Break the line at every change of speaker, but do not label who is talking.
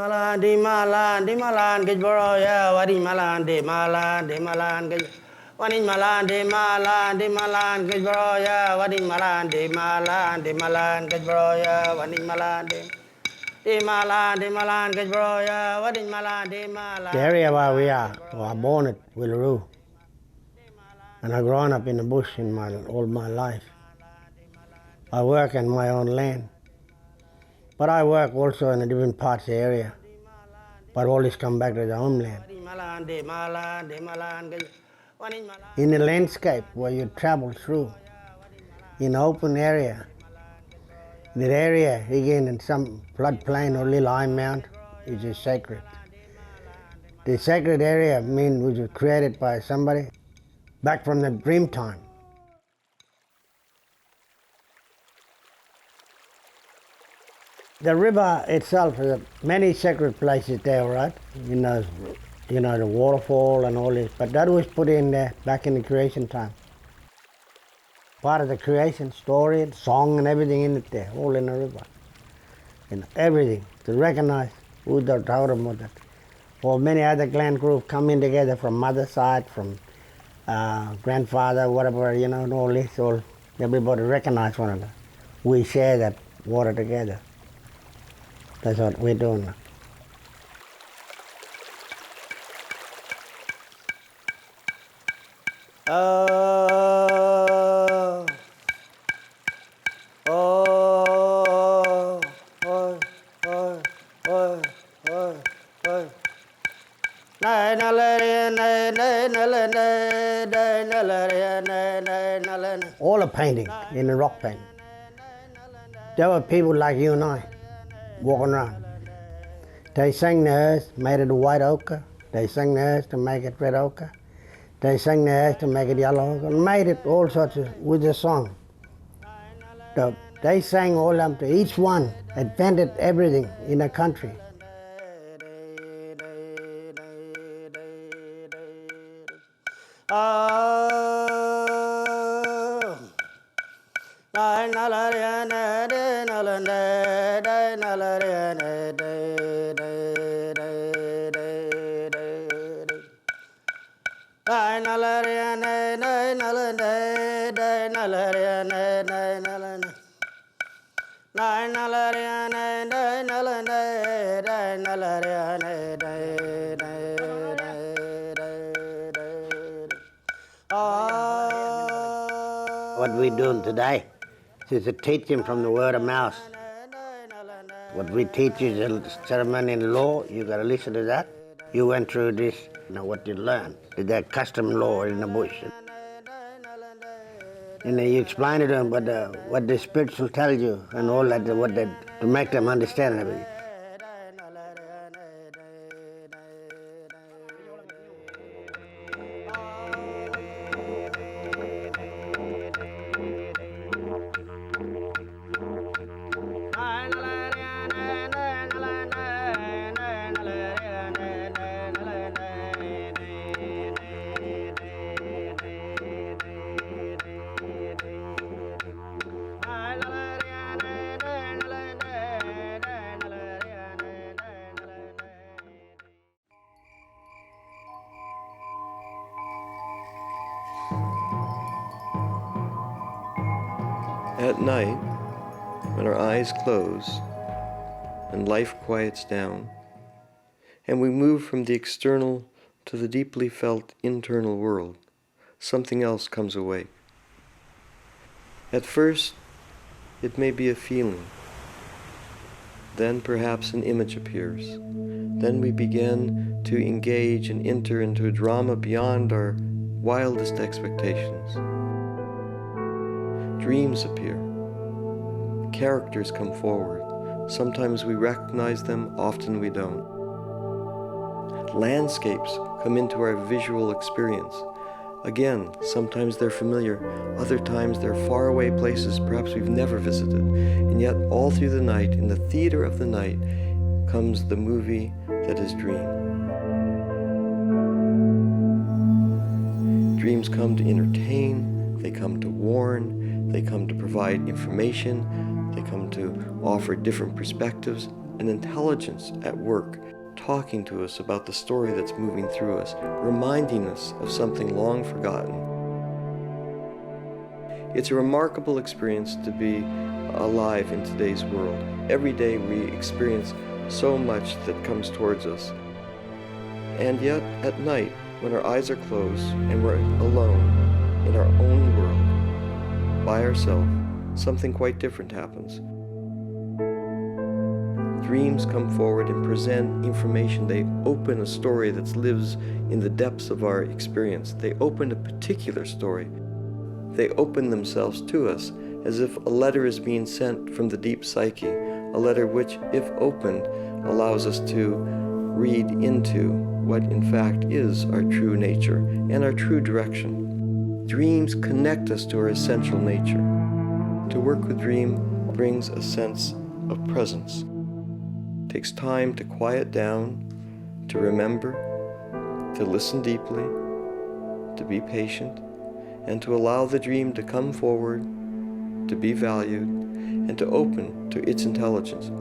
malan di malan di malan ke bro ya wadi malan di malan ke wadi malan di malan ke bro ya wadi malan di malan ke bro ya wadi malan di malan ke bro ya wadi malan di malan. The area where we are, I was born at Willaroo, and I grown up in the bush all my life. I work in my own land. But I work also in a different parts of the area, but always come back to the homeland. In the landscape where you travel through, in an open area, that area, again, in some floodplain or little high mount, is just sacred. The sacred area means which was created by somebody back from the dream time. The river itself has many sacred places there, right? You know, the waterfall and all this, but that was put in there back in the creation time. Part of the creation story, song and everything in it there, all in the river. And everything, to recognize who the totem was. Or many other clan groups coming together from mother side, from grandfather, whatever, and all this, everybody recognize one another. We share that water together. That's what we're doing now. All the painting in the rock painting. There were people like you and I walking around. They sang the earth, made it white ochre. They sang the earth to make it red ochre. They sang the earth to make it yellow ochre. Made it all sorts of, with the song. They sang all of them to each one, invented everything in the country. What we're doing today is to teach him from the word of mouth. What we teach is the ceremony and law. You got to listen to that. You went through this, what you learned. That custom law in the bush. And then you explain to them what the spirits will tell you and all that, to make them understand everything.
At night, when our eyes close and life quiets down, and we move from the external to the deeply felt internal world, something else comes awake. At first, it may be a feeling. Then perhaps an image appears. Then we begin to engage and enter into a drama beyond our wildest expectations. Dreams appear. Characters come forward. Sometimes we recognize them, often we don't. Landscapes come into our visual experience. Again, sometimes they're familiar, other times they're faraway places perhaps we've never visited. And yet, all through the night, in the theater of the night, comes the movie that is dream. Dreams come to entertain, they come to warn, they come to provide information, they come to offer different perspectives, an intelligence at work, talking to us about the story that's moving through us, reminding us of something long forgotten. It's a remarkable experience to be alive in today's world. Every day we experience so much that comes towards us. And yet, at night, when our eyes are closed and we're alone in our own world, by ourselves, something quite different happens. Dreams come forward and present information. They open a story that lives in the depths of our experience. They open a particular story. They open themselves to us as if a letter is being sent from the deep psyche, a letter which, if opened, allows us to read into what in fact is our true nature and our true direction. Dreams connect us to our essential nature. To work with dream brings a sense of presence. It takes time to quiet down, to remember, to listen deeply, to be patient, and to allow the dream to come forward, to be valued, and to open to its intelligence.